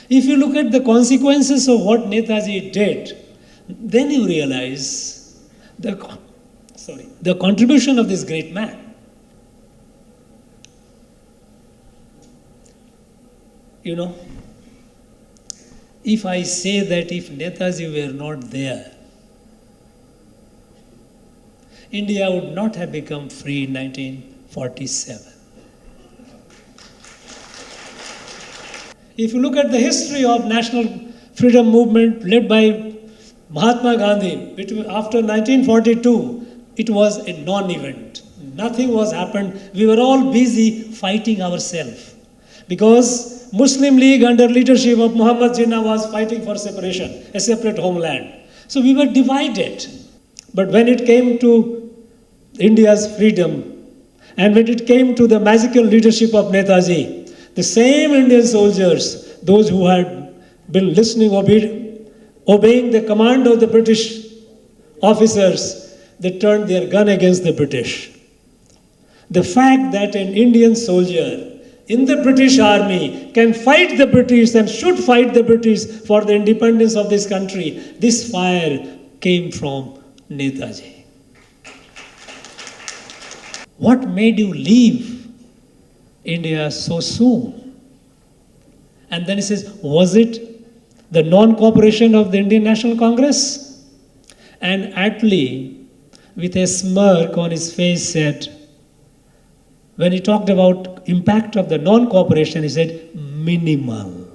If you look at the consequences of what Netaji did, then you realize the contribution of this great man. You know, if I say that if Netaji were not there, India would not have become free in 1947. If you look at the history of national freedom movement led by Mahatma Gandhi, after 1942, it was a non-event. Nothing was happened. We were all busy fighting ourselves. Because Muslim League under leadership of Muhammad Jinnah was fighting for separation, a separate homeland. So we were divided. But when it came to India's freedom, and when it came to the magical leadership of Netaji, the same Indian soldiers, those who had been listening, obeying the command of the British officers, they turned their gun against the British. The fact that an Indian soldier in the British army can fight the British and should fight the British for the independence of this country, this fire came from Netaji. What made you leave India so soon? And then he says, was it the non-cooperation of the Indian National Congress? And Attlee, with a smirk on his face, said, when he talked about impact of the non-cooperation, he said, minimal.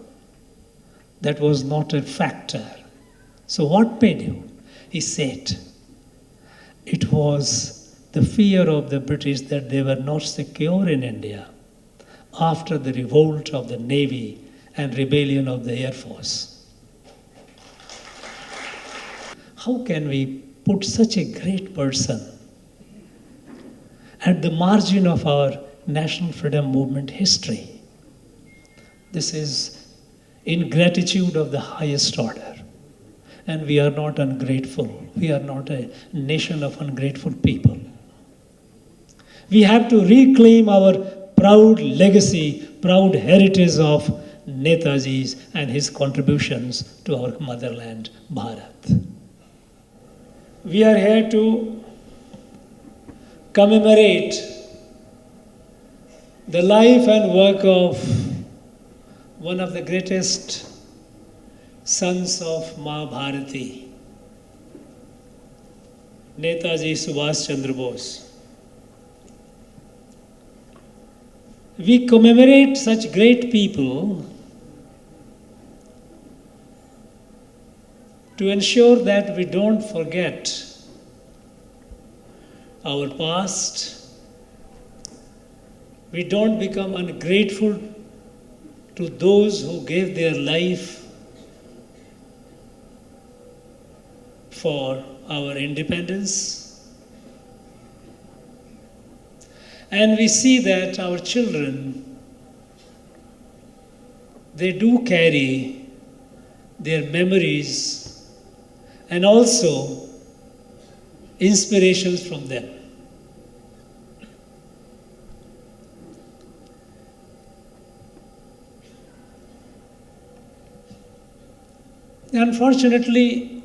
That was not a factor. So what paid you? He said, it was the fear of the British that they were not secure in India after the revolt of the Navy and rebellion of the Air Force. How can we put such a great person at the margin of our national freedom movement history? This is ingratitude of the highest order. And we are not ungrateful. We are not a nation of ungrateful people. We have to reclaim our proud legacy, proud heritage of Netaji's and his contributions to our motherland, Bharat. We are here to commemorate the life and work of one of the greatest sons of Ma Bharati, Netaji Subhas Chandra Bose. We commemorate such great people to ensure that we don't forget our past, we don't become ungrateful to those who gave their life for our independence. And we see that our children, they do carry their memories and also inspirations from them. Unfortunately,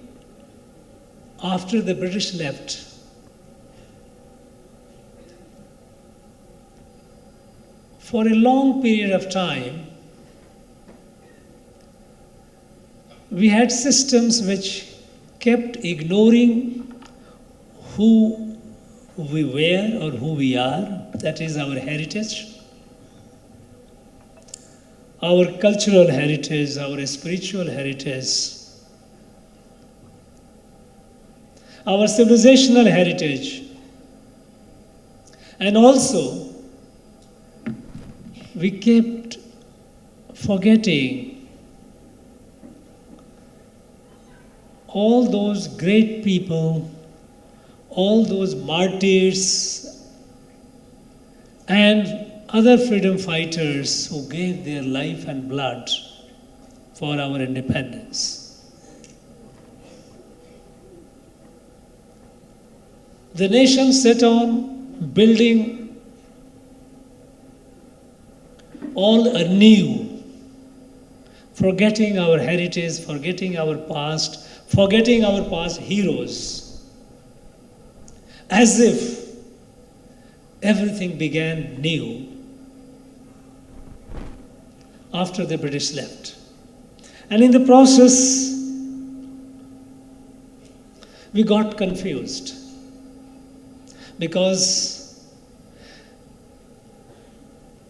after the British left, for a long period of time, we had systems which kept ignoring who we were or who we are, that is our heritage, our cultural heritage, our spiritual heritage, our civilizational heritage, and also we kept forgetting all those great people, all those martyrs and other freedom fighters who gave their life and blood for our independence. The nation set on building all anew forgetting our heritage, forgetting our past heroes, as if everything began new after the British left. And in the process, we got confused because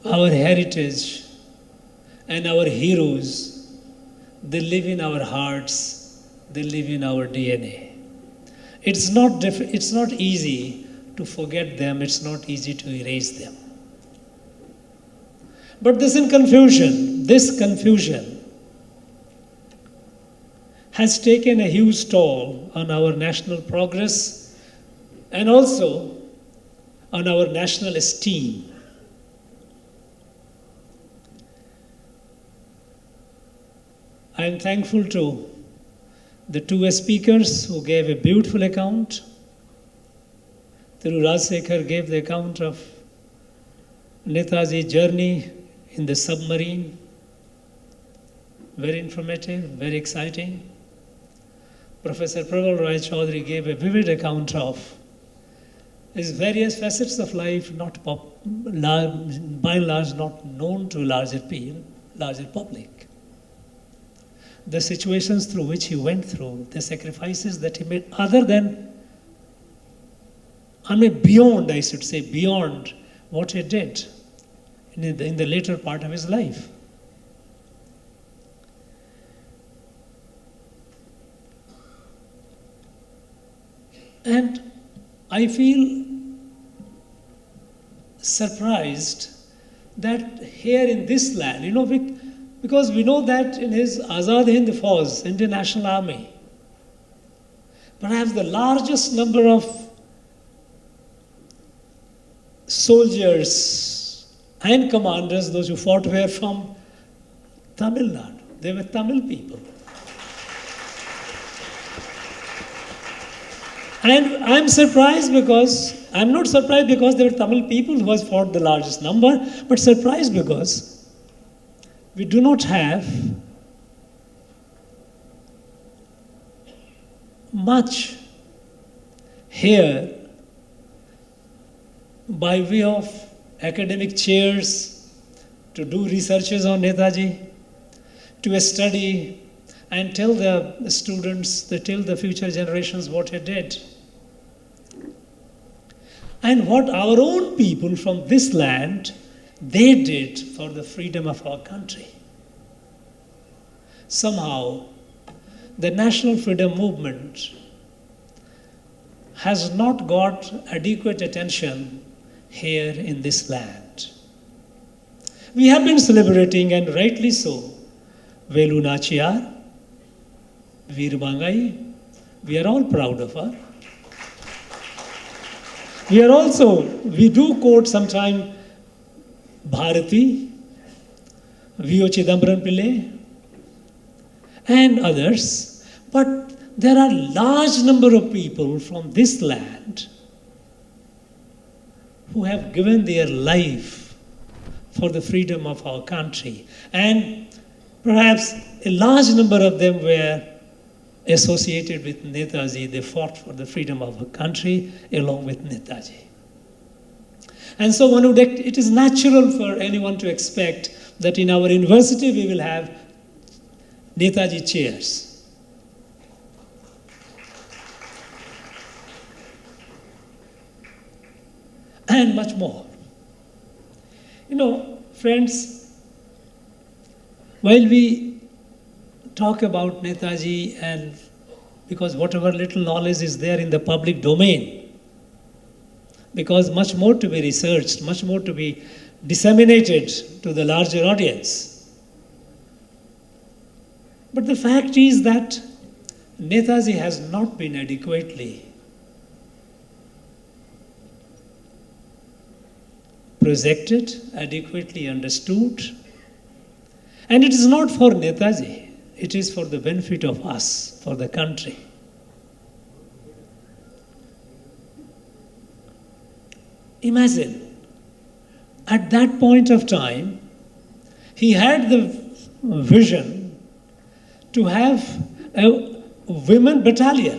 our heritage and our heroes, they live in our hearts, they live in our DNA. It's not easy to forget them, it's not easy to erase them. But this confusion has taken a huge toll on our national progress and also on our national esteem. I am thankful to the two speakers who gave a beautiful account. Thiru Rajsekhar gave the account of Netaji's journey in the submarine. Very informative, very exciting. Professor Praval Roy Chaudhary gave a vivid account of his various facets of life, by and large not known to larger public. The situations through which he went through, the sacrifices that he made, beyond what he did in the later part of his life. And I feel surprised that here in this land, because we know that in his Azad Hind Fauj, Indian National Army, perhaps the largest number of soldiers and commanders, those who fought, were from Tamil Nadu. They were Tamil people. And I'm not surprised because they were Tamil people who has fought the largest number, but surprised because we do not have much here by way of academic chairs to do researches on Netaji, to study and tell the students, tell the future generations what he did. And what our own people from this land, they did for the freedom of our country. Somehow, the national freedom movement has not got adequate attention here in this land. We have been celebrating, and rightly so, Velu Nachiyar, Veer Bangai. We are all proud of her. We do quote sometime Bharati, V.O. Chidambaram Pillai, and others. But there are large number of people from this land who have given their life for the freedom of our country. And perhaps a large number of them were associated with Netaji. They fought for the freedom of our country along with Netaji. And so it is natural for anyone to expect that in our university we will have Netaji chairs. And much more. Friends, while we talk about Netaji, and because whatever little knowledge is there in the public domain, because much more to be researched, much more to be disseminated to the larger audience. But the fact is that Netaji has not been adequately projected, adequately understood. And it is not for Netaji. It is for the benefit of us, for the country. Imagine, at that point of time, he had the vision to have a women battalion.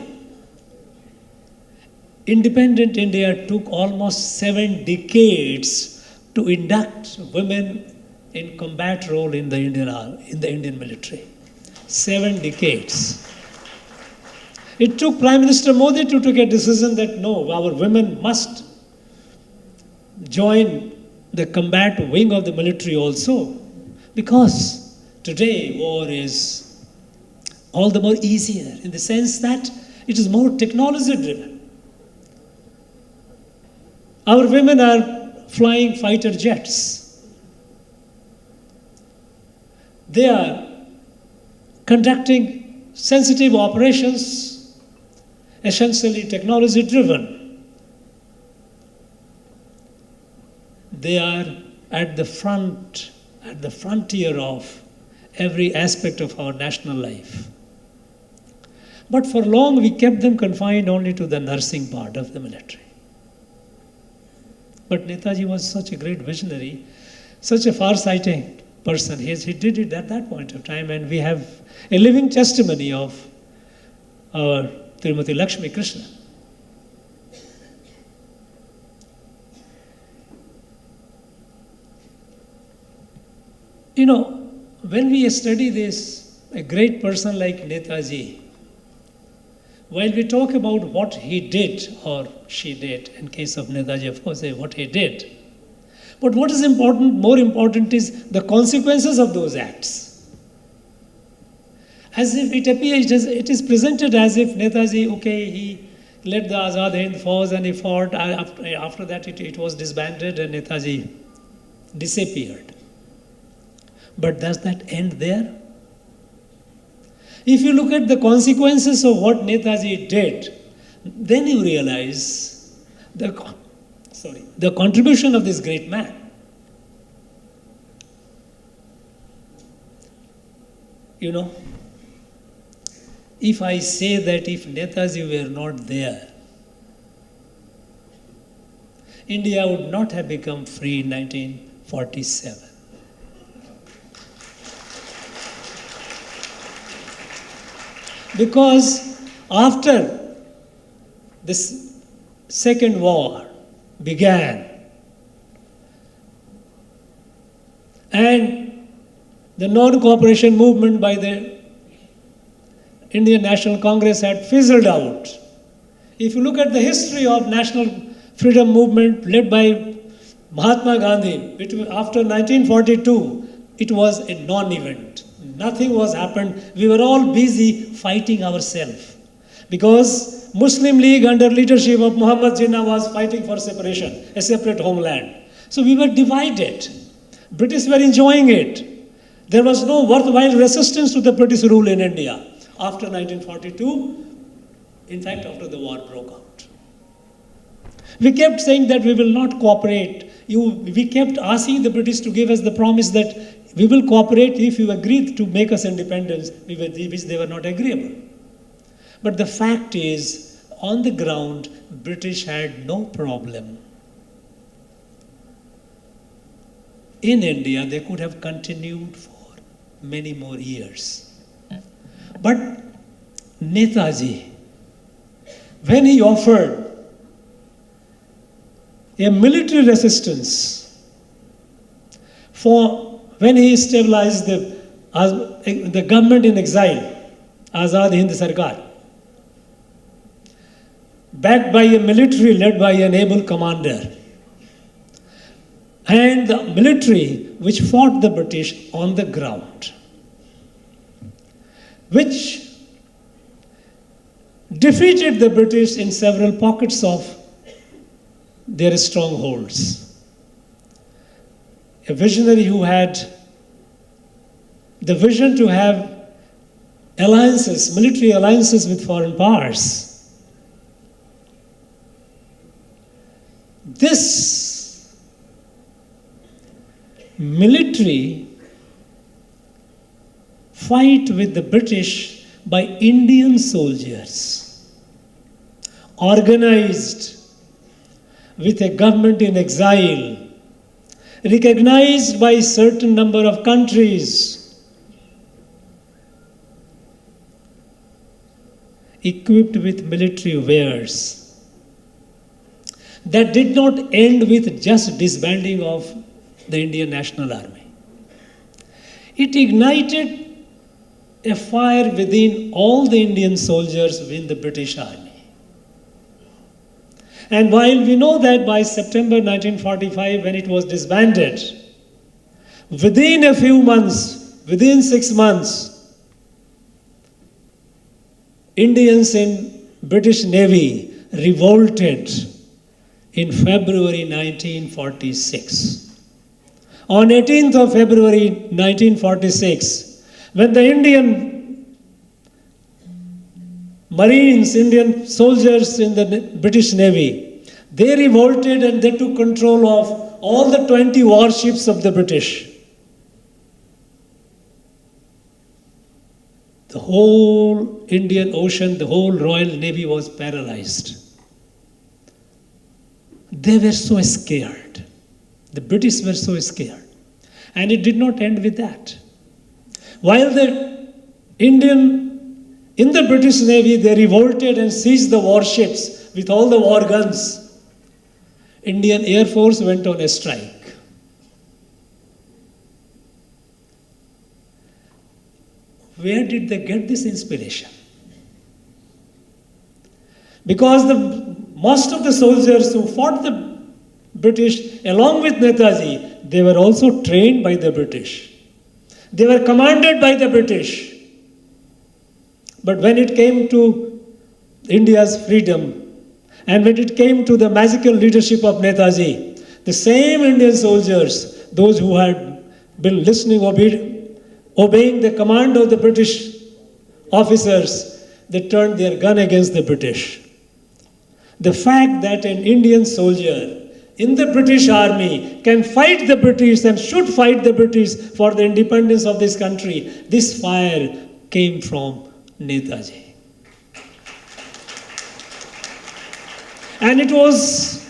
Independent India took almost 7 decades to induct women in combat role in the Indian military. 7 decades. It took Prime Minister Modi to take a decision that no, our women must join the combat wing of the military also, because today war is all the more easier in the sense that it is more technology driven. Our women are flying fighter jets. They are conducting sensitive operations, essentially technology driven. They are at the frontier of every aspect of our national life. But for long we kept them confined only to the nursing part of the military. But Netaji was such a great visionary, such a far-sighted person. He did it at that point of time, and we have a living testimony of our Tirumati Lakshmi Krishna. You know, when we study this, a great person like Netaji, while we talk about what he did or she did, in case of Netaji, of course, what he did. But what is important, more important is the consequences of those acts. As if it appears, it is presented as if Netaji, okay, he led the Azad Hind Fauj and he fought. After that, it was disbanded and Netaji disappeared. But does that end there? If you look at the consequences of what Netaji did, then you realize the contribution of this great man. You know, if I say that if Netaji were not there, India would not have become free in 1947. Because after this second war began and the non-cooperation movement by the Indian National Congress had fizzled out. If you look at the history of national freedom movement led by Mahatma Gandhi, after 1942, it was a non-event. Nothing was happened. We were all busy fighting ourselves. Because Muslim League under leadership of Muhammad Jinnah was fighting for separation, a separate homeland. So we were divided. British were enjoying it. There was no worthwhile resistance to the British rule in India after 1942, in fact after the war broke out. We kept saying that we will not cooperate. We kept asking the British to give us the promise that we will cooperate if you agree to make us independence, which they were not agreeable. But the fact is, on the ground, British had no problem. In India, they could have continued for many more years. But Netaji, when he offered a military resistance when he stabilized the government in exile, Azad Hind Sarkar, backed by a military led by an able commander, and the military which fought the British on the ground, which defeated the British in several pockets of their strongholds. A visionary who had the vision to have alliances, military alliances with foreign powers. This military fight with the British by Indian soldiers, organized with a government in exile, recognized by a certain number of countries, equipped with military wares. That did not end with just disbanding of the Indian National Army. It ignited a fire within all the Indian soldiers within the British Army. And while we know that by September 1945, when it was disbanded, within a few months, within 6 months, Indians in British Navy revolted in February 1946. On 18th of February 1946, when the Indian Marines, Indian soldiers in the British Navy, they revolted and they took control of all the 20 warships of the British. The whole Indian Ocean, the whole Royal Navy was paralyzed. They were so scared. The British were so scared. And it did not end with that. While the in the British Navy, they revolted and seized the warships with all the war guns. Indian Air Force went on a strike. Where did they get this inspiration? Because most of the soldiers who fought the British, along with Netaji, they were also trained by the British. They were commanded by the British. But when it came to India's freedom, and when it came to the magical leadership of Netaji, the same Indian soldiers, those who had been listening, obeying the command of the British officers, they turned their gun against the British. The fact that an Indian soldier in the British Army can fight the British and should fight the British for the independence of this country, this fire came from Netaji. And it was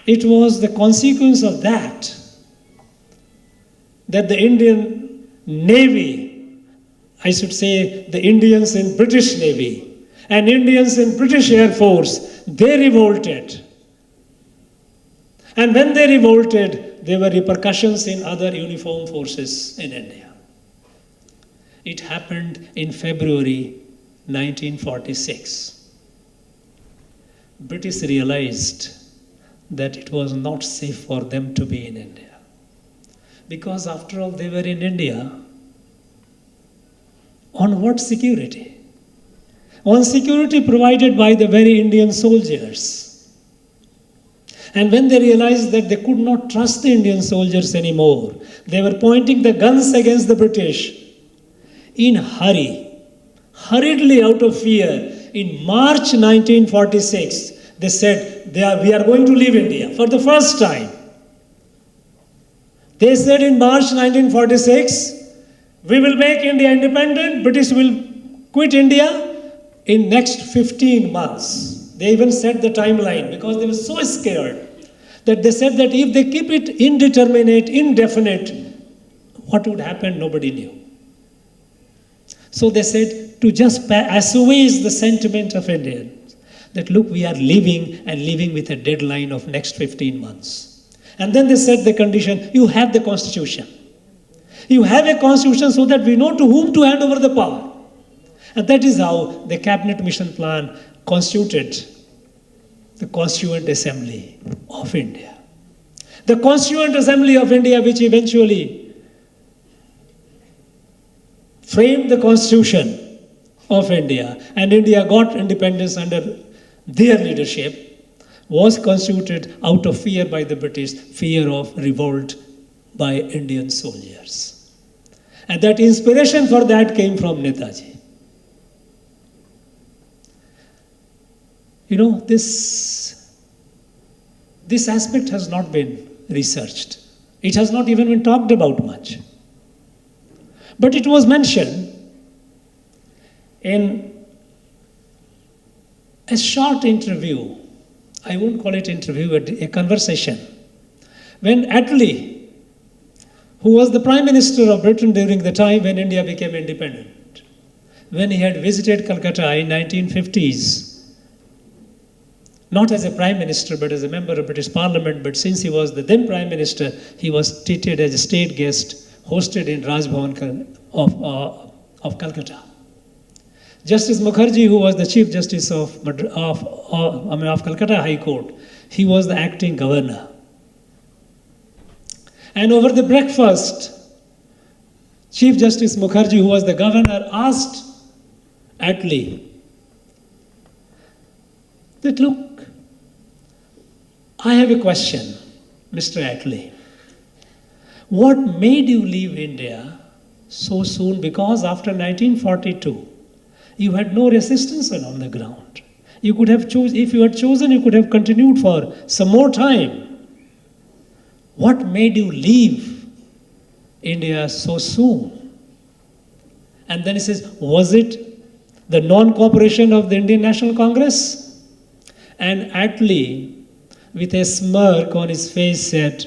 the consequence of that the Indian Navy, I should say the Indians in British Navy and Indians in British Air Force, they revolted. And when they revolted, there were repercussions in other uniformed forces in India. It happened in February 1946. British realized that it was not safe for them to be in India. Because after all, they were in India. On what security? On security provided by the very Indian soldiers. And when they realized that they could not trust the Indian soldiers anymore, they were pointing the guns against the British. In hurriedly out of fear, in March 1946, they said, we are going to leave India for the first time. They said in March 1946, we will make India independent, British will quit India in next 15 months. They even set the timeline because they were so scared that they said that if they keep it indeterminate, indefinite, what would happen, nobody knew. So they said to just assuage the sentiment of Indians that look, we are leaving and leaving with a deadline of next 15 months. And then they set the condition, you have the constitution. You have a constitution so that we know to whom to hand over the power. And that is how the cabinet mission plan constituted the Constituent Assembly of India. The Constituent Assembly of India, which eventually framed the Constitution of India, and India got independence under their leadership, was constituted out of fear by the British, fear of revolt by Indian soldiers. And that inspiration for that came from Netaji. You know, this aspect has not been researched. It has not even been talked about much. But it was mentioned in a short interview, I won't call it interview, a conversation, when Attlee, who was the Prime Minister of Britain during the time when India became independent, when he had visited Calcutta in 1950s, not as a prime minister, but as a member of British Parliament. But since he was the then prime minister, he was treated as a state guest, hosted in Raj Bhavan of Calcutta. Justice Mukherjee, who was the Chief Justice of Calcutta High Court, he was the acting governor. And over the breakfast, Chief Justice Mukherjee, who was the governor, asked Attlee that, look, I have a question, Mr. Attlee. What made you leave India so soon? Because after 1942, you had no resistance on the ground. You could have chosen, if you had chosen, you could have continued for some more time. What made you leave India so soon? And then he says, was it the non-cooperation of the Indian National Congress? And Attlee, with a smirk on his face, said,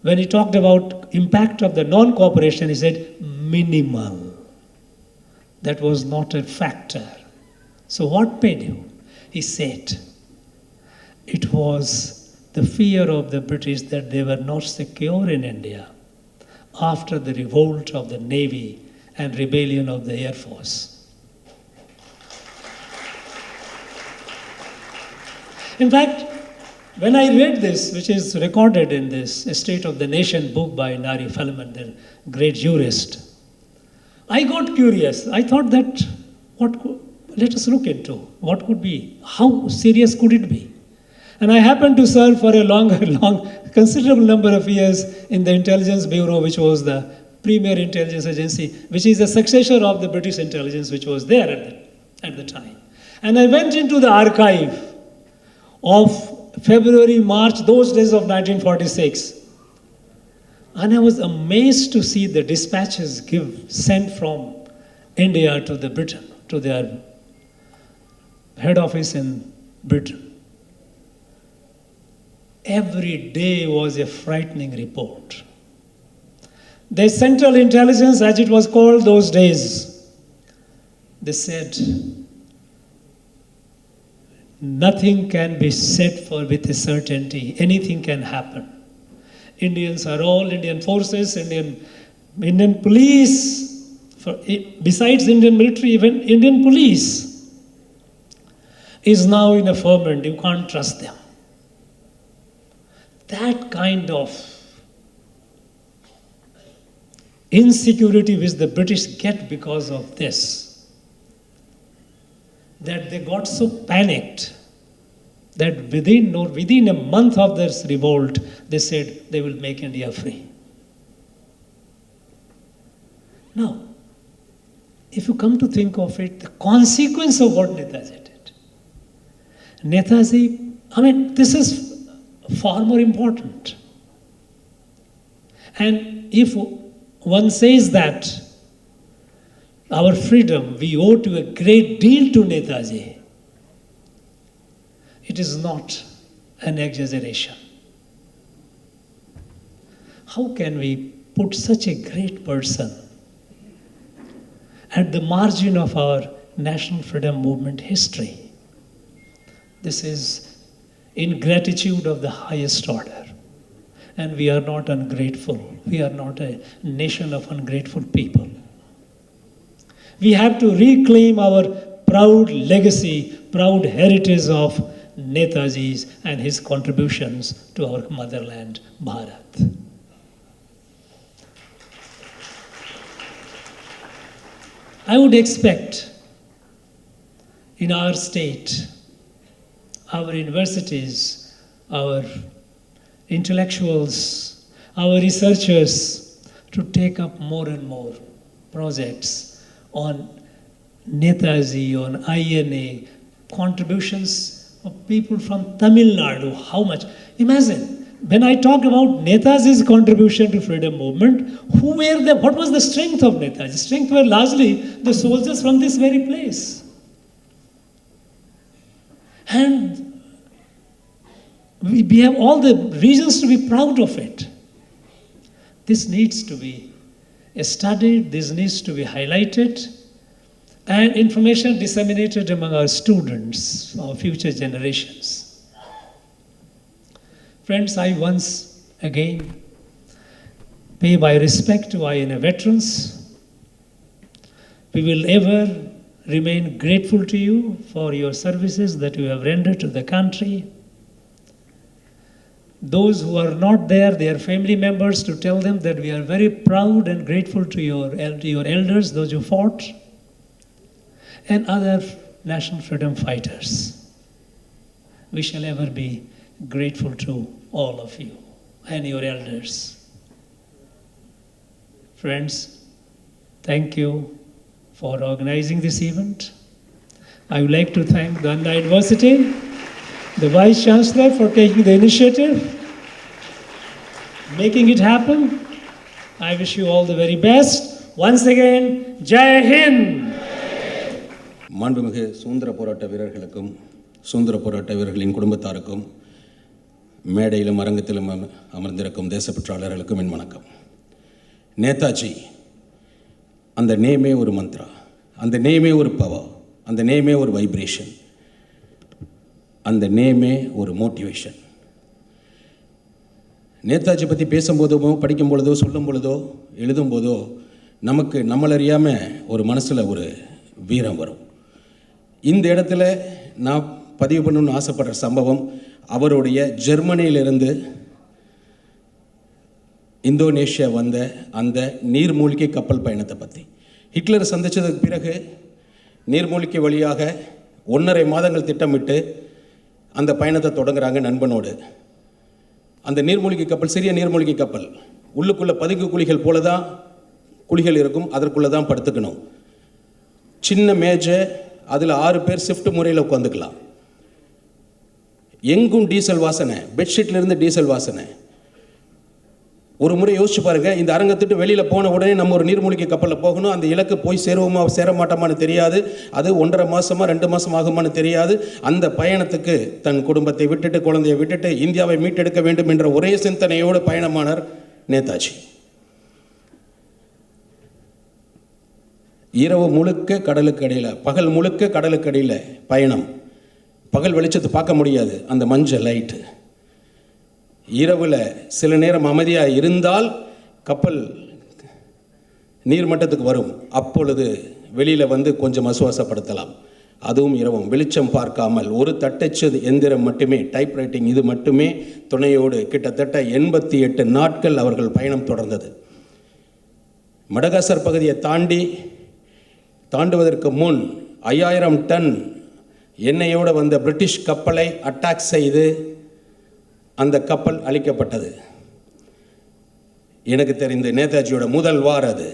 when he talked about impact of the non-cooperation, he said, minimal. That was not a factor. So what paid you? He said, it was the fear of the British that they were not secure in India after the revolt of the Navy and rebellion of the Air Force. In fact, when I read this, which is recorded in this State of the Nation book by Nari Fellman, the great jurist, I got curious. I thought that, let us look into what could be, how serious could it be? And I happened to serve for a considerable number of years in the Intelligence Bureau, which was the premier intelligence agency, which is a successor of the British intelligence, which was there at the time. And I went into the archive of February, March, those days of 1946. And I was amazed to see the dispatches sent from India to the Britain, to their head office in Britain. Every day was a frightening report. The Central Intelligence, as it was called those days, they said, nothing can be said with a certainty. Anything can happen. Indians are all Indian forces, Indian police, besides Indian military, even Indian police is now in a ferment. You can't trust them. That kind of insecurity which the British get because of this, that they got so panicked that within a month of this revolt, they said they will make India free. Now, if you come to think of it, the consequence of what Netaji did. This is far more important. And if one says that our freedom we owe to a great deal to Netaji, it is not an exaggeration. How can we put such a great person at the margin of our national freedom movement history? This is ingratitude of the highest order. And we are not ungrateful. We are not a nation of ungrateful people. We have to reclaim our proud legacy, proud heritage of Netaji's and his contributions to our motherland, Bharat. I would expect in our state, our universities, our intellectuals, our researchers to take up more and more projects on Netaji, on INA, contributions of people from Tamil Nadu. How much? Imagine, when I talk about Netaji's contribution to freedom movement, what was the strength of Netaji? Strength were largely the soldiers from this very place. And we have all the reasons to be proud of it. This needs to be studied, this needs to be highlighted, and information disseminated among our students, our future generations. Friends, I once again pay my respect to INA veterans. We will ever remain grateful to you for your services that you have rendered to the country. Those who are not there, their family members, to tell them that we are very proud and grateful to your elders, those who fought, and other national freedom fighters. We shall ever be grateful to all of you and your elders. Friends, thank you for organizing this event. I would like to thank the Anna University, the Vice Chancellor, for taking the initiative, making it happen. I wish you all the very best. Once again, Jai Hind! மாண்புமிகு சுதந்திர போராட்ட வீரர்களுக்கும் சுதந்திர போராட்ட வீரர்களின் குடும்பத்தாருக்கும் மேடையிலும் அரங்கத்திலும் அமர்ந்திருக்கும் தேசப்பற்றாளர்களுக்கும் என் வணக்கம். நேதாஜி, அந்த நேமே ஒரு மந்த்ரா, அந்த நேமே ஒரு பவர், அந்த நேமே ஒரு வைப்ரேஷன், அந்த நேமே ஒரு மோட்டிவேஷன். நேதாஜி பற்றி பேசும்போதோ படிக்கும் பொழுதோ சொல்லும் பொழுதோ எழுதும் போதோ நமக்கு நம்மளறியாமல் ஒரு மனசில் ஒரு வீரம் வரும். இந்த இடத்துல நான் பதிவு பண்ணணும்னு ஆசைப்படுற சம்பவம் அவருடைய ஜெர்மனியிலிருந்து இந்தோனேஷியா வந்த அந்த நீர்மூழ்கி கப்பல் பயணத்தை பற்றி. ஹிட்லர் சந்தித்ததுக்கு பிறகு நீர்மூழ்கி வழியாக 1.5 மாதங்கள் திட்டமிட்டு அந்த பயணத்தை தொடங்குறாங்க நண்பனோடு. அந்த நீர்மூழ்கி கப்பல் சிறிய நீர்மூழ்கி கப்பல், உள்ளுக்குள்ளே பதுங்கு குழிகள் போல தான் குழிகள் இருக்கும், அதற்குள்ளே தான் படுத்துக்கணும். சின்ன மேஜை, அதில் 6 பேர் ஷிஃப்ட் முறையில் உட்காந்துக்கலாம். எங்கும் டீசல் வாசனை, பெட்ஷீட்லேருந்து டீசல் வாசனை. ஒரு முறை யோசிச்சு பாருங்கள், இந்த அரங்கத்துட்டு வெளியில் போன உடனே நம்ம ஒரு நீர்மூழ்கி கப்பலில் போகணும். அந்த இலக்கு போய் சேருவோமா சேர மாட்டோமான்னு தெரியாது. அது 1.5 மாதமா 2 மாதம் ஆகுமான்னு தெரியாது. அந்த பயணத்துக்கு தன் குடும்பத்தை விட்டுட்டு குழந்தையை விட்டுட்டு இந்தியாவை மீட்டெடுக்க வேண்டும் என்ற ஒரே சிந்தனையோடு பயணமானார் நேதாஜி. இரவு முழுக்க கடலுக்கு அடியில், பகல் முழுக்க கடலுக்கு அடியில் பயணம். பகல் வெளிச்சத்தை பார்க்க முடியாது, அந்த மஞ்சள் லைட்டு. இரவில் சில நேரம் அமைதியாக இருந்தால் கப்பல் நீர்மட்டத்துக்கு வரும். அப்பொழுது வெளியில் வந்து கொஞ்சம் அசுவாசப்படுத்தலாம். அதுவும் இரவும் வெளிச்சம் பார்க்காமல் ஒரு தட்டச்சு எந்திரம் மட்டுமே, டைப் ரைட்டிங் இது மட்டுமே துணையோடு கிட்டத்தட்ட 88 நாட்கள் அவர்கள் பயணம் தொடர்ந்தது. மடகாஸ்கர் பகுதியை தாண்டுவதற்கு முன் 5000 டன் எண்ணெயோடு வந்த பிரிட்டிஷ் கப்பலை அட்டாக் செய்து அந்த கப்பல் அழிக்கப்பட்டது. எனக்கு தெரிந்து நேதாஜியோட முதல் வார் அது.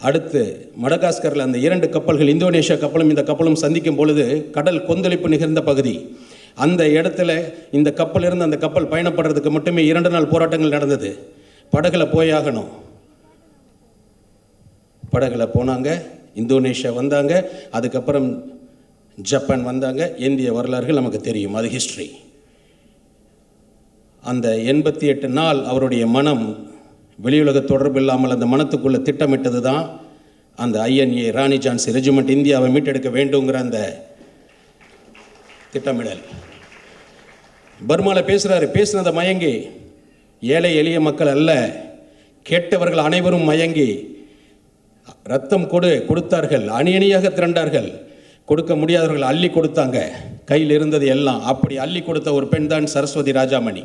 அடுத்து மடகாஸ்கரில் அந்த 2 கப்பல்கள், இந்தோனேஷியா கப்பலும் இந்த கப்பலும் சந்திக்கும் பொழுது கடல் கொந்தளிப்பு நிகழ்ந்த பகுதி. அந்த இடத்துல இந்த கப்பல் இருந்து அந்த கப்பல் பயணப்படுறதுக்கு மட்டுமே 2 நாள் போராட்டங்கள் நடந்தது. படகுல போயாகணும். படகுல போனாங்க, இந்தோனேஷியா வந்தாங்க, அதுக்கப்புறம் ஜப்பான் வந்தாங்க. இந்திய வரலாறுகள் நமக்கு தெரியும், அது ஹிஸ்ட்ரி. அந்த 88 நாள் அவருடைய மனம் வெளியுலக தொடர்பு இல்லாமல் அந்த மனத்துக்குள்ளே திட்டமிட்டது தான் அந்த INA ராணி ஜான்சி ரெஜிமெண்ட் இந்தியாவை மீட்டெடுக்க வேண்டுங்கிற அந்த திட்டமிடல். பர்மாவில் பேசுகிறாரு, பேசுனதை மயங்கி, ஏழை எளிய மக்கள் அல்ல, கேட்டவர்கள் அனைவரும் மயங்கி ரத்தம் கொடுத்தார்கள், அணியாக திரண்டார்கள். கொடுக்க முடியாதவர்கள் அள்ளி கொடுத்தாங்க, கையில் இருந்தது எல்லாம். அப்படி அள்ளி கொடுத்த ஒரு பெண் தான் சரஸ்வதி ராஜாமணி.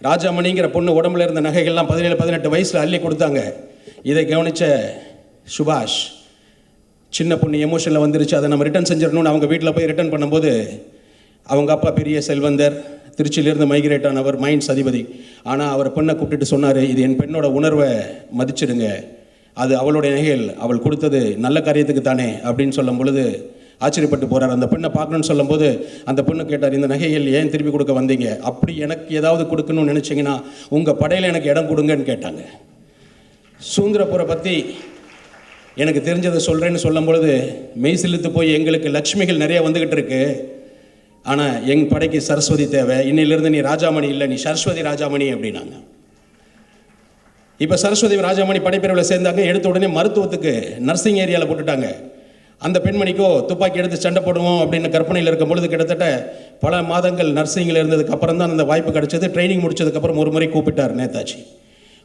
ராஜாமணிங்கிற பொண்ணு உடம்புல இருந்த நகைகள்லாம் 17-18 வயசில் அள்ளி கொடுத்தாங்க. இதை கவனித்த சுபாஷ், சின்ன பொண்ணு எமோஷனில் வந்துருச்சு, அதை நம்ம ரிட்டர்ன் செஞ்சிடணும்னு அவங்க வீட்டில் போய் ரிட்டர்ன் பண்ணும்போது அவங்க அப்பா பெரிய செல்வந்தர், திருச்சியிலிருந்து மைக்ரேட் ஆனவர், மைன்ஸ் அதிபதி. ஆனால் அவர் பெண்ணை கூப்பிட்டுட்டு சொன்னார், இது என் பெண்ணோட உணர்வை மதிச்சிடுங்க, அது அவளுடைய நகைகள், அவள் கொடுத்தது நல்ல காரியத்துக்கு தானே அப்படின்னு சொல்லும் பொழுது ஆச்சரியப்பட்டு போகிறார். அந்த பெண்ணை பார்க்கணுன்னு சொல்லும்போது அந்த பொண்ணு கேட்டார், இந்த நகைகள் ஏன் திருப்பி கொடுக்க வந்தீங்க? அப்படி எனக்கு ஏதாவது கொடுக்கணும்னு நினச்சிங்கன்னா உங்கள் படையில் எனக்கு இடம் கொடுங்கன்னு கேட்டாங்க. சுதந்திரபுரை பற்றி எனக்கு தெரிஞ்சதை சொல்கிறேன்னு சொல்லும் பொழுது மெய் சிலித்து போய், எங்களுக்கு லக்ஷ்மிகள் நிறைய வந்துக்கிட்டு இருக்கு, ஆனால் எங் படைக்கு சரஸ்வதி தேவை, இன்னிலிருந்து நீ ராஜாமணி இல்லை, நீ சரஸ்வதி ராஜாமணி அப்படின்னாங்க. இப்போ சரஸ்வதி ராஜாமணி படைப்பிரிவில் சேர்ந்தாங்க. எடுத்த உடனே மருத்துவத்துக்கு நர்சிங் ஏரியாவில் போட்டுட்டாங்க. அந்த பெண்மணிக்கோ துப்பாக்கி எடுத்து சண்டை போடுவோம் அப்படின்னு கற்பனையில் இருக்கும் பொழுது கிட்டத்தட்ட பல மாதங்கள் நர்சிங்கில் இருந்ததுக்கு அப்புறம் தான் அந்த வாய்ப்பு கிடைச்சது. ட்ரைனிங் முடிச்சதுக்கப்புறம் ஒரு முறை கூப்பிட்டார் நேதாஜி.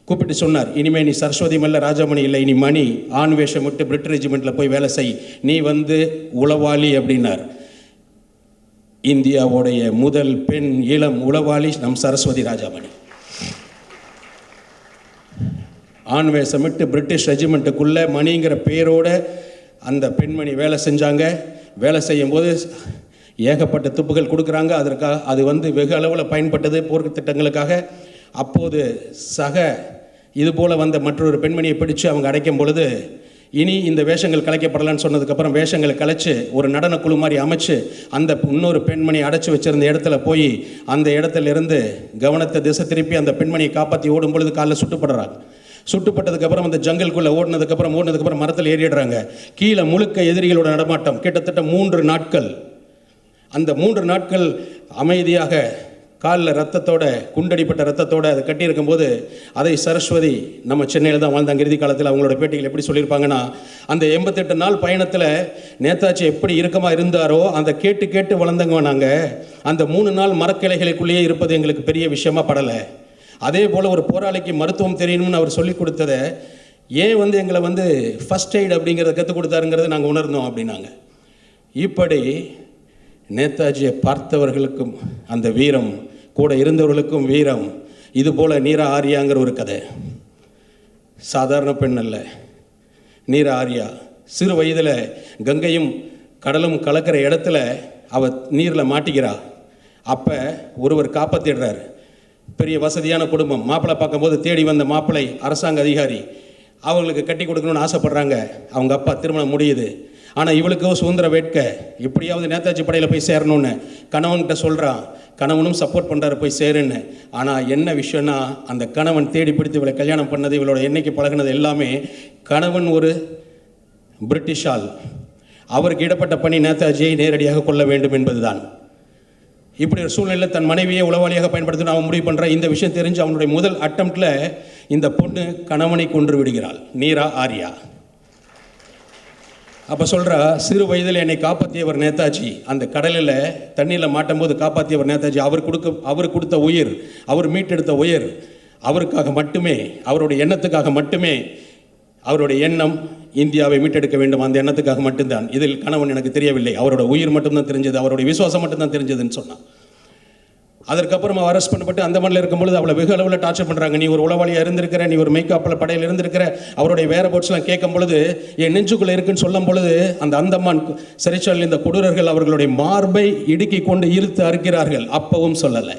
கூப்பிட்டு சொன்னார், இனிமேல் நீ சரஸ்வதி மல்ல ராஜாமணி இல்லை, இனி மணி, ஆண் வேஷம் விட்டு பிரிட் ரெஜிமெண்ட்டில் போய் வேலை செய், நீ உளவாளி அப்படின்னார். இந்தியாவுடைய முதல் பெண் இளம் உளவாளி நம் சரஸ்வதி ராஜாமணி. ஆண் வேஷமிட்டு பிரிட்டிஷ் ரெஜிமெண்ட்டுக்குள்ளே மணிங்கிற பேரோட அந்த பெண்மணி வேலை செஞ்சாங்க. வேலை செய்யும்போது ஏகப்பட்ட துப்புகள் கொடுக்குறாங்க. அதற்காக அது வெகு அளவில் பயன்பட்டது போர்க்கு திட்டங்களுக்காக. அப்போது இதுபோல் வந்த மற்றொரு பெண்மணியை பிடிச்சு அவங்க அடைக்கும் பொழுது, இனி இந்த வேஷங்கள் கலைக்கப்படலான்னு சொன்னதுக்கப்புறம் வேஷங்களை கலைச்சு ஒரு நடன குழு மாதிரி அமைச்சு அந்த இன்னொரு பெண்மணி அடைச்சி வச்சிருந்த இடத்துல போய் அந்த இடத்துல இருந்து கவனத்தை திசை திருப்பி அந்த பெண்மணியை காப்பாற்றி ஓடும் பொழுது காலில் சுட்டுப்படுறாங்க. சுட்டுப்பட்டதுக்கப்புறம் அந்த ஜங்கல்குள்ளே ஓடினதுக்கப்புறம் மரத்தில் ஏறிடுறாங்க. கீழே முழுக்க எதிரிகளோட நடமாட்டம். கிட்டத்தட்ட 3 நாட்கள். அந்த 3 நாட்கள் அமைதியாக காலில் ரத்தத்தோட, குண்டடிப்பட்ட ரத்தத்தோடு அதை கட்டியிருக்கும் போது அதை சரஸ்வதி நம்ம சென்னையில் தான் வாழ்ந்தாங்க. இறுதி காலத்தில் அவங்களோட பேட்டிகள் எப்படி சொல்லியிருப்பாங்கன்னா, அந்த 88 நாள் பயணத்தில் நேதாஜி எப்படி இறுக்கமாக இருந்தாரோ அந்த கேட்டு கேட்டு வளர்ந்தங்க நாங்கள். அந்த 3 நாள் மரக்கிளைகளுக்குள்ளேயே இருப்பது எங்களுக்கு பெரிய விஷயமா படலை. அதே போல் ஒரு போராளிக்கு மருத்துவம் தெரியணும்னு அவர் சொல்லிக் கொடுத்ததை ஏன் எங்களை ஃபஸ்ட் எய்ட் அப்படிங்கிறத கற்றுக் கொடுத்தாருங்கிறத நாங்கள் உணர்ந்தோம் அப்படின்னாங்க. இப்படி நேதாஜியை பார்த்தவர்களுக்கும் அந்த வீரம், கூட இருந்தவர்களுக்கும் வீரம். இது போல் நீரா ஆரியாங்கிற ஒரு கதை. சாதாரண பெண் அல்ல நீரா ஆரியா. சிறு வயதில் கங்கையும் கடலும் கலக்கிற இடத்துல அவள் நீரில் மாட்டிக்கிறா. அப்போ ஒருவர் காப்பாற்றிடுறார். பெரிய வசதியான குடும்பம். மாப்பிள்ளை பார்க்கும்போது தேடி வந்த மாப்பிள்ளை அரசாங்க அதிகாரி. அவங்களுக்கு கட்டி கொடுக்கணும்னு ஆசைப்படுறாங்க. அவங்க அப்பா திருமணம் முடியுது. ஆனால் இவளுக்கோ சுதந்திர வேட்க, எப்படியாவது நேதாஜி படையில் போய் சேரணும்னு கணவன்கிட்ட சொல்கிறான். கணவனும் சப்போர்ட் பண்ணுறாரு போய் சேருன்னு. ஆனால் என்ன விஷயம்னா, அந்த கணவன் தேடி பிடித்து இவளை கல்யாணம் பண்ணது, இவளோட எண்ணெய்க்கு பழகினது எல்லாமே கணவன் ஒரு பிரிட்டிஷ் ஆள். அவருக்கு இடப்பட்ட பணி நேதாஜியை நேரடியாக கொள்ள வேண்டும் என்பதுதான். இப்படி ஒரு சூழ்நிலையில் தன் மனைவியை உளவாளியாக பயன்படுத்தணும் அவன் முடிவு பண்ணுறான். இந்த விஷயம் தெரிஞ்சு அவனுடைய முதல் அட்டம்ப்டில் இந்த பொண்ணு கணவனை கொன்று விடுகிறாள், நீரா ஆரியா. அப்போ சொல்கிறா, சிறு வயதில் என்னை காப்பாற்றியவர் நேதாஜி. அந்த கடலில் தண்ணியில் மாட்டும் போது காப்பாற்றியவர் நேதாஜி. அவர் கொடுத்த உயிர், அவர் மீட்டெடுத்த உயிர் அவருக்காக மட்டுமே, அவருடைய எண்ணத்துக்காக மட்டுமே. அவருடைய எண்ணம் இந்தியாவை மீட்டெடுக்க வேண்டும், அந்த எண்ணத்துக்காக மட்டும்தான். இதில் கணவன் எனக்கு தெரியவில்லை, அவரோட உயிர் மட்டும்தான் தெரிஞ்சது, அவருடைய விசுவாசம் மட்டும்தான் தெரிஞ்சதுன்னு சொன்னான். அதற்கப்புறம் அவள் அரெஸ்ட் பண்ணப்பட்டு அந்த மண்ணில் இருக்கும்பொழுது அவளை வெகு அளவில் டார்ச்சர் பண்ணுறாங்க. நீ ஒரு உளவாளியாக இருந்திருக்கிற, நீ ஒரு மேய்க்காப்பில் படையில் இருந்திருக்கிற. அவருடைய வேற போட்ஸ்லாம் கேட்கும் பொழுது என் நெஞ்சுக்குள்ளே இருக்குன்னு சொல்லும் பொழுது அந்த அந்தமான் சிறைச்சாலையில் இந்த கொடூரர்கள் அவர்களுடைய மார்பை இடுக்கி கொண்டு இழுத்து அறுக்கிறார்கள். அப்பவும் சொல்லலை.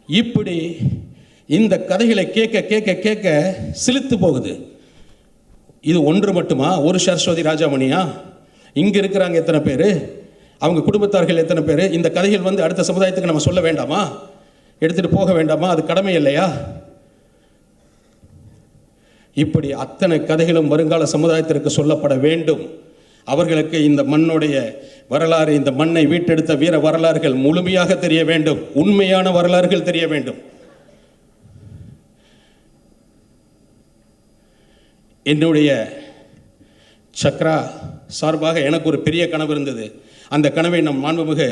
இப்படி இந்த கதைகளை கேட்க கேட்க கேட்க சிலித்து போகுது. இது ஒன்று மட்டுமா? ஒரு சரஸ்வதி ராஜாமணியா? இங்கே இருக்கிறாங்க எத்தனை பேர், அவங்க குடும்பத்தார்கள் எத்தனை பேர்? இந்த கதைகள் அடுத்த சமுதாயத்துக்கு நம்ம சொல்ல வேண்டாமா? எடுத்துகிட்டு போக வேண்டாமா? அது கடமை இல்லையா? இப்படி அத்தனை கதைகளும் வருங்கால சமுதாயத்திற்கு சொல்லப்பட வேண்டும். அவர்களுக்கு இந்த மண்ணுடைய வரலாறு, இந்த மண்ணை வீட்டெடுத்த வீர வரலாறுகள் முழுமையாக தெரிய வேண்டும். உண்மையான வரலாறுகள் தெரிய வேண்டும். என்னுடைய சக்ரா சார்பாக எனக்கு ஒரு பெரிய கனவு இருந்தது. அந்த கனவை நம் மாண்புமிகு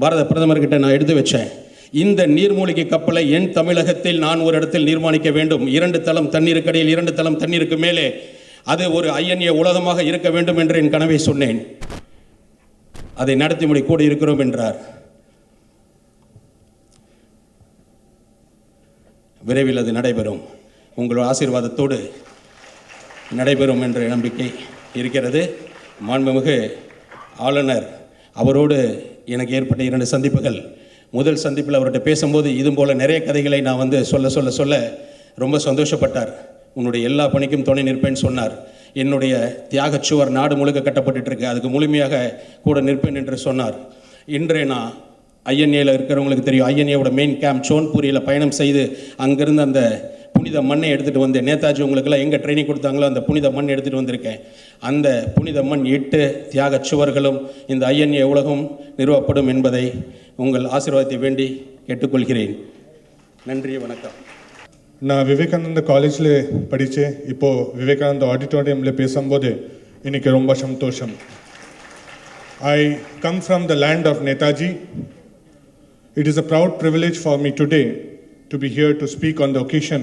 பாரத பிரதமர்கிட்ட நான் எடுத்து வச்சேன். இந்த நீர்மூழ்கி கப்பலை என் தமிழகத்தில் நான் ஒரு இடத்தில் நிர்மாணிக்க வேண்டும். 2 தளம் தண்ணீருக்கு அடியில், 2 தளம் தண்ணீருக்கு மேலே அது ஒரு ஐஎன்ஏ உலகமாக இருக்க வேண்டும் என்று என் கனவை சொன்னேன். அதை நடத்தி முடி கூட இருக்கிறோம் என்றார். விரைவில் அது நடைபெறும். உங்களோட ஆசீர்வாதத்தோடு நடைபெறும் என்ற நம்பிக்கை இருக்கிறது. மாண்புமிகு ஆளுநர் அவரோடு எனக்கு ஏற்பட்ட 2 சந்திப்புகள். முதல் சந்திப்பில் அவர்கிட்ட பேசும்போது இது போல் நிறைய கதைகளை நான் சொல்ல ரொம்ப சந்தோஷப்பட்டார். உன்னுடைய எல்லா பணிக்கும் துணை நிற்பேன்னு சொன்னார். என்னுடைய தியாகச்சுவர் நாடு முழுக்க கட்டப்பட்டு இருக்கு, அதுக்கு முழுமையாக கூட நிற்பேன் என்று சொன்னார். இன்றே நான் ஐஎன்ஏல இருக்கிறவங்களுக்கு தெரியும், ஐஎன்ஏவோட மெயின் கேம்ப் சோன்பூரியில் பயணம் செய்து அங்கிருந்து அந்த புனித மண்ணை எடுத்துகிட்டு வந்தேன். நேதாஜி உங்களுக்கெல்லாம் எங்கே ட்ரைனிங் கொடுத்தாங்களோ அந்த புனித மண் எடுத்துகிட்டு வந்திருக்கேன். அந்த புனித மண் 8 தியாக சுவர்களும் இந்த ஐஎன்ஏ உலகம் நிறுவப்படும் என்பதை உங்கள் ஆசீர்வாதத்தை வேண்டி கேட்டுக்கொள்கிறேன். நன்றி, வணக்கம். நான் விவேகானந்த காலேஜில் படித்தேன். இப்போது விவேகானந்த ஆடிட்டோரியமில் பேசும்போது இன்னைக்கு ரொம்ப சந்தோஷம். I come from the land of Netaji. It is a proud privilege for me today to be here to speak on the occasion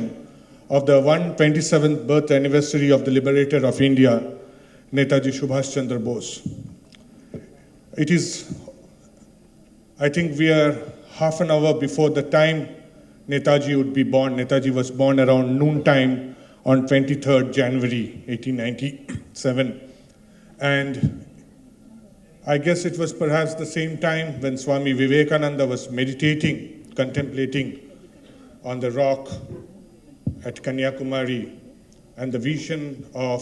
of the 127th birth anniversary of the liberator of India, Netaji Subhas Chandra Bose. It is, I think we are half an hour before the time Netaji would be born. Netaji was born around noon time on 23rd January 1897. And I guess it was perhaps the same time when Swami Vivekananda was meditating, contemplating on the rock at Kanyakumari, and the vision of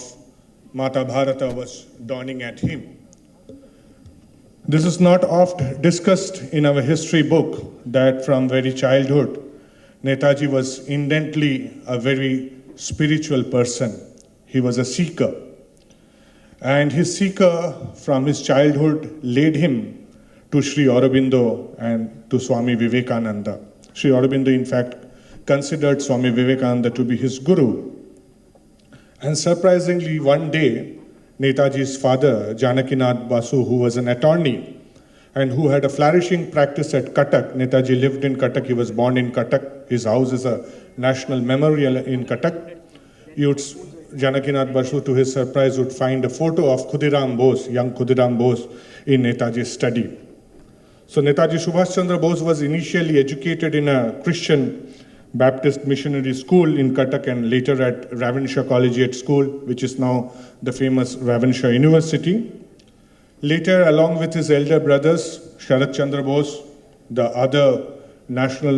Mata Bharata was dawning at him. This is not oft discussed in our history book that from very childhood, Netaji was indently a very spiritual person. He was a seeker. And his seeker from his childhood led him to Sri Aurobindo and to Swami Vivekananda. Sri Aurobindo, in fact, considered Swami Vivekananda to be his guru. And surprisingly, one day, Netaji's father, Janakinath Basu, who was an attorney and who had a flourishing practice at Cuttack. Netaji lived in Cuttack. He was born in Cuttack. His house is a national memorial in Cuttack. Janakinath Basu, to his surprise, would find a photo of Khudiram Bose, young Khudiram Bose, in Netaji's study. So Netaji Subhas Chandra Bose was initially educated in a Christian Baptist missionary school in Cuttack and later at Ravenshaw Collegiate School, which is now the famous Ravenshaw University. Later, along with his elder brothers, Sharat Chandra Bose, the other national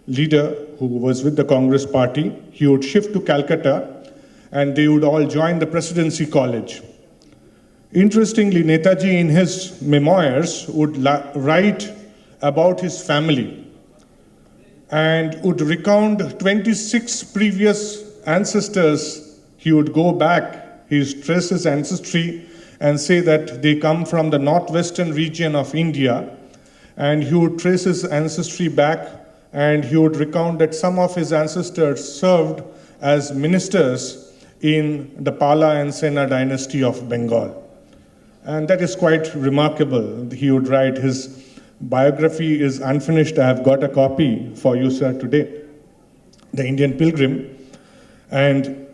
leader who was with the Congress party, he would shift to Calcutta and they would all join the Presidency College. Interestingly, Netaji in his memoirs would write about his family and would recount 26 previous ancestors. He would go back, he would trace his ancestry and say that they come from the northwestern region of India, and he would trace his ancestry back and he would recount that some of his ancestors served as ministers in the Pala and Sena dynasty of Bengal. And that is quite remarkable. He would write, his biography is unfinished. I have got a copy for you, sir, today. The Indian Pilgrim. And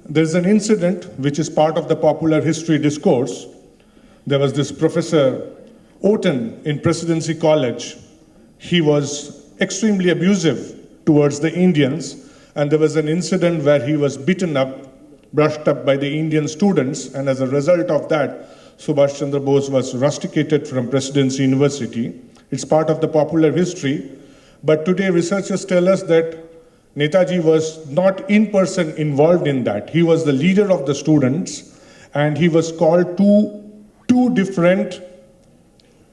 there's an incident which is part of the popular history discourse. There was this Professor Oten in Presidency College. He was extremely abusive towards the Indians, and there was an incident where he was beaten up, brushed up by the Indian students, and as a result of that, Subhash Chandra Bose was rusticated from Presidency University. It's part of the popular history, but today researchers tell us that Netaji was not in person involved in that. He was the leader of the students, and he was called to two different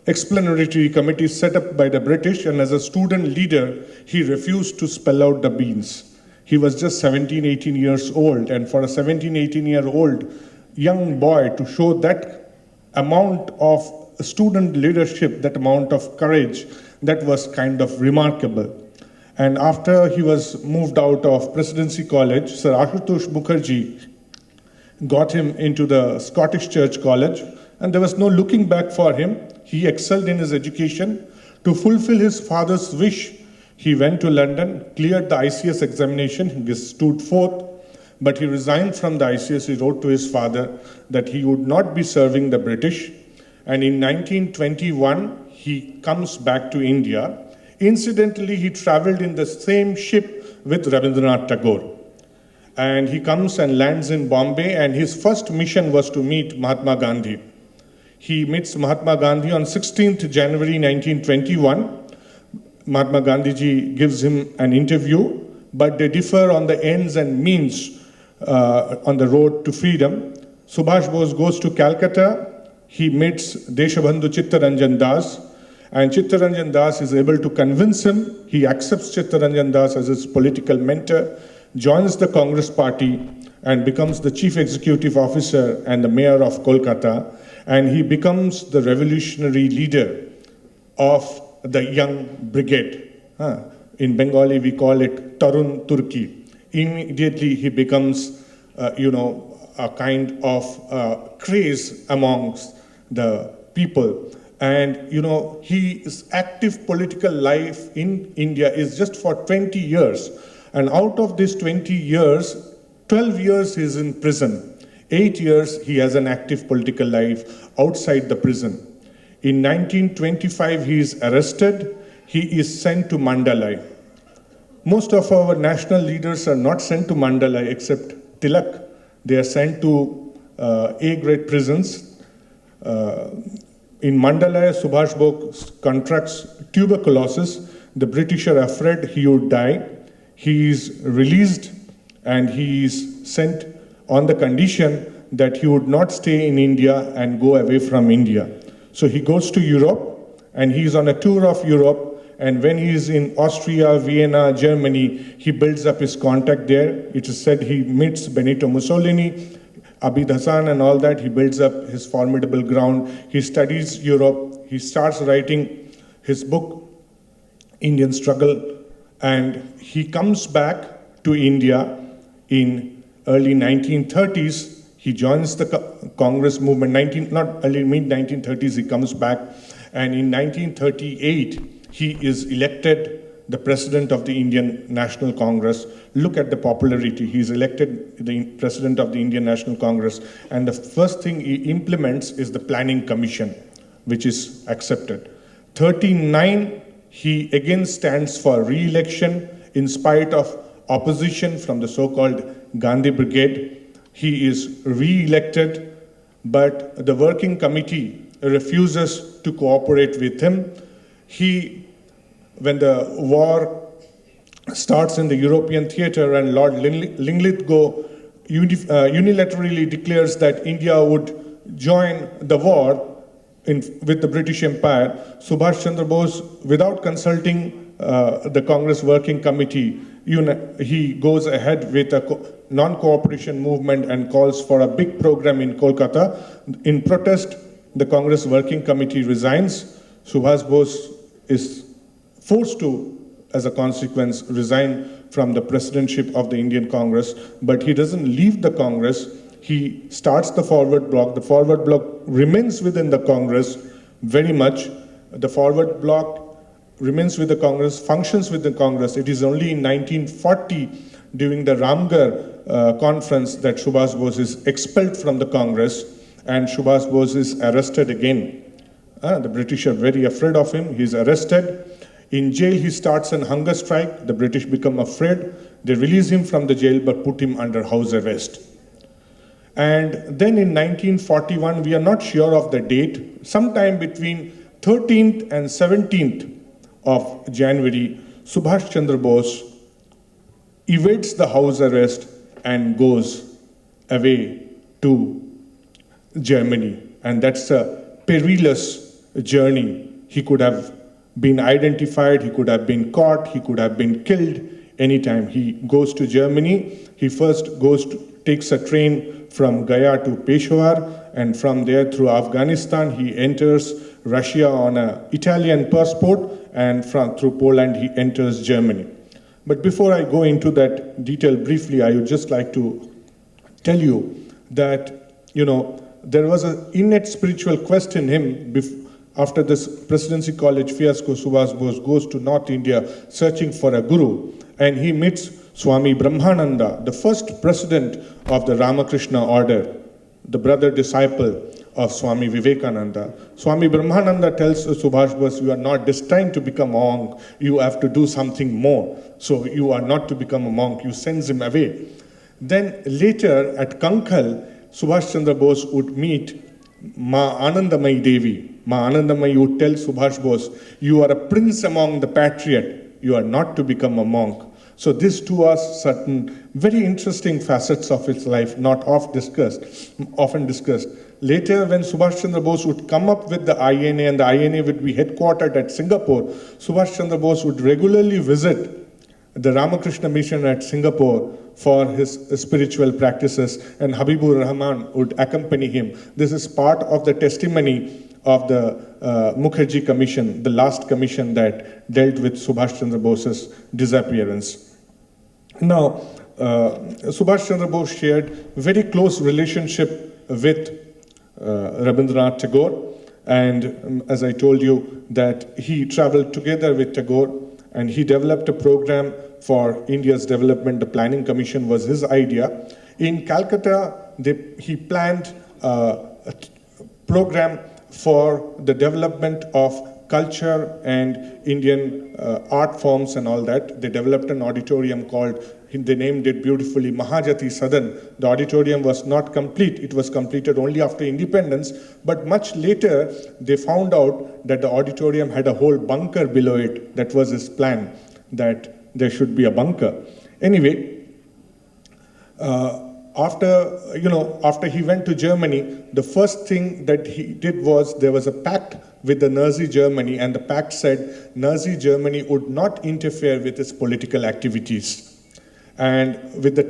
explanatory committees set up by the British, and as a student leader, he refused to spell out the beans. He was just 17, 18 years old, and for a 17, 18-year-old young boy to show that amount of student leadership, that amount of courage, that was kind of remarkable. And after he was moved out of Presidency College, Sir Ashutosh Mukherjee got him into the Scottish Church College, and there was no looking back for him. He excelled in his education. To fulfill his father's wish, he went to London, cleared the ICS examination, he stood fourth, but he resigned from the ICS. He wrote to his father that he would not be serving the British. And in 1921, he comes back to India. Incidentally, he traveled in the same ship with Rabindranath Tagore. And he comes and lands in Bombay, and his first mission was to meet Mahatma Gandhi. He meets Mahatma Gandhi on 16th January 1921. Mahatma Gandhi ji gives him an interview, but they differ on the ends and means on the road to freedom. Subhash Bose goes to Calcutta. He meets Deshabandhu Chittaranjan Das, and Chittaranjan Das is able to convince him. He accepts Chittaranjan Das as his political mentor, joins the Congress party, and becomes the chief executive officer and the mayor of Kolkata, and he becomes the revolutionary leader of the young brigade. In Bengali, we call it Tarun Turki. Immediately, he becomes, a kind of craze amongst the people. And, his active political life in India is just for 20 years. And out of these 20 years, 12 years he is in prison. 8 years he has an active political life outside the prison. In 1925, he is arrested. He is sent to Mandalay. Most of our national leaders are not sent to Mandalay except Tilak. They are sent to A-grade prisons. In Mandalay, Subhas Bose contracts tuberculosis. The British are afraid he would die. He is released and he is sent on the condition that he would not stay in India and go away from India. So he goes to Europe and he is on a tour of Europe. And when he is in Austria, Vienna, Germany, he builds up his contact there. It is said he meets Benito Mussolini, Abid Hassan and all that. He builds up his formidable ground. He studies Europe. He starts writing his book, Indian Struggle. And he comes back to India in early 1930s. He joins the Congress movement. Mid-1930s, he comes back. And in 1938, he is elected the president of the Indian National Congress. Look at the popularity. He is elected the president of the Indian National Congress. And the first thing he implements is the Planning Commission, which is accepted. 39, he again stands for re-election in spite of opposition from the so-called Gandhi Brigade. He is re-elected, but the working committee refuses to cooperate with him. When the war starts in the European theater and Lord Linlithgow unilaterally declares that India would join the war with the British Empire, Subhash Chandra Bose, without consulting the Congress Working Committee, he goes ahead with a non-cooperation movement and calls for a big program in Kolkata. In protest, the Congress Working Committee resigns. Subhas Bose is forced to, as a consequence, resign from the presidentship of the Indian Congress, but he doesn't leave the Congress. He starts the Forward Bloc. The Forward Bloc remains within the Congress very much. The Forward Bloc remains with the Congress, functions with the Congress. It is only in 1940, during the Ramgarh conference, that Subhas Bose is expelled from the Congress, and Subhas Bose is arrested again. The British are very afraid of him. He's arrested. In jail, he starts a hunger strike. The British become afraid. They release him from the jail, but put him under house arrest. And then in 1941, we are not sure of the date, sometime between 13th and 17th of January, Subhash Chandra Bose evades the house arrest and goes away to Germany. And that's a perilous journey. He could have been identified, he could have been caught, he could have been killed anytime. He goes to Germany. He first takes a train from Gaya to Peshawar, and from there through Afghanistan he enters Russia on an Italian passport, and through Poland he enters Germany. But before I go into that detail briefly, I would just like to tell you that, there was an innate spiritual quest in him. After this Presidency College fiasco, Subhas Bose goes to North India searching for a guru, and he meets Swami Brahmananda, the first president of the Ramakrishna order, the brother-disciple of Swami Vivekananda. Swami Brahmananda tells Subhas Bose, you are not destined to become a monk, you have to do something more. So you are not to become a monk, you sends him away. Then later at Kankal, Subhash Chandra Bose would meet Ma Anandamayi Devi. Ma Anandamayi would tell Subhash Bose, you are a prince among the patriot, you are not to become a monk. So these two are certain very interesting facets of his life, not often discussed. Later, when Subhash Chandra Bose would come up with the INA, and the INA would be headquartered at Singapore, Subhash Chandra Bose would regularly visit the Ramakrishna Mission at Singapore for his spiritual practices, and Habibur Rahman would accompany him. This is part of the testimony of the Mukherjee Commission, the last commission that dealt with Subhas Chandra Bose's disappearance. Now, Subhash Chandra Bose shared very close relationship with Rabindranath Tagore, and as I told you that he traveled together with Tagore and he developed a program for India's development. The Planning Commission was his idea. In Calcutta, he planned a program for the development of culture and Indian art forms and all that. They developed an auditorium called, they named it beautifully, Mahajati Sadan. The auditorium was not complete. It was completed only after independence. But much later, they found out that the auditorium had a whole bunker below it. That was his plan, that there should be a bunker. Anyway, after he went to Germany, the first thing that he did was there was a pact with the Nazi Germany, and the pact said Nazi Germany would not interfere with its political activities. And with the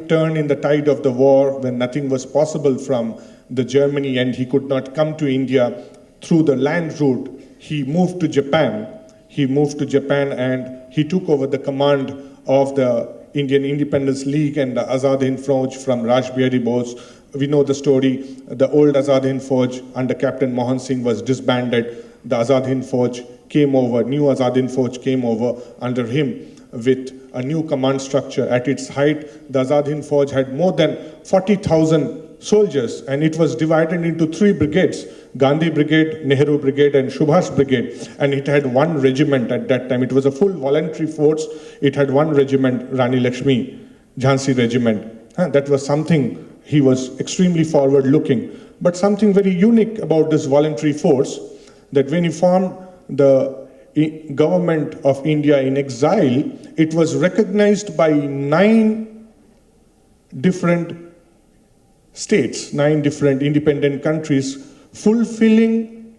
turn in the tide of the war, when nothing was possible from the Germany and he could not come to India through the land route, he moved to Japan. He moved to Japan and he took over the command of the Indian Independence League and the Azad Hind Fauj from Rajbihari Bose. We know the story. The old Azad Hind Fauj under Captain Mohan Singh was disbanded. The Azad Hind Fauj came over, new Azad Hind Fauj came over under him with a new command structure. At its height, the Azad Hind Fauj had more than 40,000 soldiers, and it was divided into 3 brigades: Gandhi Brigade, Nehru Brigade, and Subhas Brigade. And it had 1 regiment at that time. It was a full voluntary force. It had 1 regiment, Rani Lakshmi, Jhansi Regiment. That was something, he was extremely forward-looking. But something very unique about this voluntary force, that when he formed the government of India in exile, it was recognized by 9 different states, 9 different independent countries, fulfilling,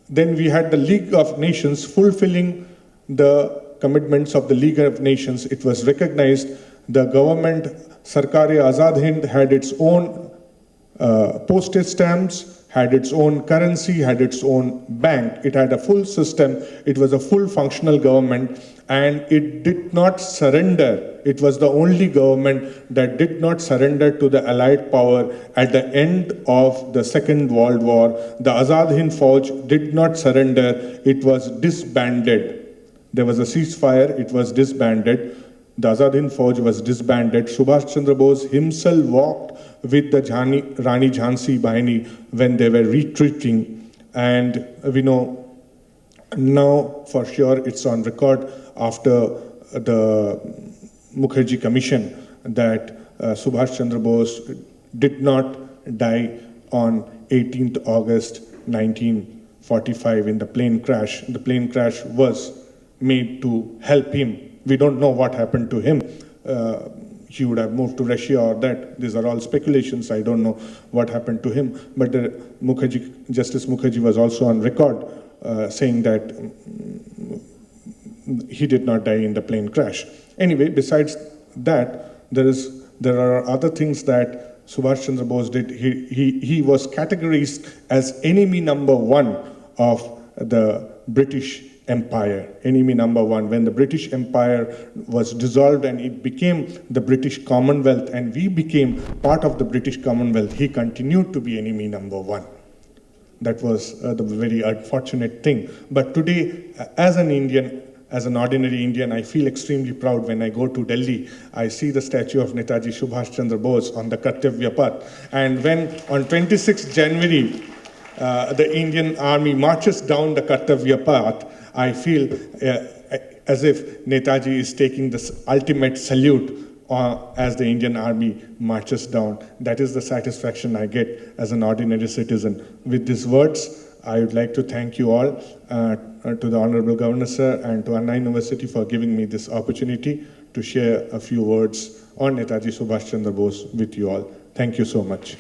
then we had the League of Nations fulfilling the commitments of the League of Nations. It was recognized. The government, Sarkar-e-Azad Hind, had its own postage stamps, had its own currency, had its own bank. It had a full system. It was a full functional government, and it did not surrender. It was the only government that did not surrender to the Allied power at the end of the Second World War. The Azad Hind Fauj did not surrender. It was disbanded. There was a ceasefire. It was disbanded. The Azad Hind Fauj was disbanded. Subhash Chandra Bose himself walked with the Rani Jhansi Bahini when they were retreating. And we know now for sure it's on record after the Mukherjee Commission that Subhash Chandra Bose did not die on 18th August 1945 in the plane crash. The plane crash was made to help him. We don't know what happened to him. He would have moved to Russia or that. These are all speculations. I don't know what happened to him. But Justice Mukherjee was also on record saying that he did not die in the plane crash. Anyway, besides that, there are other things that Subhash Chandra Bose did. He was categorized as enemy number 1 of the British Empire, enemy number 1. When the British Empire was dissolved and it became the British Commonwealth and we became part of the British Commonwealth, he continued to be enemy number 1. That was the very unfortunate thing. But today, as an Indian, as an ordinary Indian, I feel extremely proud when I go to Delhi. I see the statue of Netaji Subhash Chandra Bose on the Kartavya Path. And when on 26th January, the Indian Army marches down the Kartavya Path, I feel as if Netaji is taking this ultimate salute as the Indian Army marches down. That is the satisfaction I get as an ordinary citizen. With these words, I would like to thank you all, to the Honorable Governor Sir and to Anna University for giving me this opportunity to share a few words on Netaji Subhash Chandra Bose with you all. Thank you so much.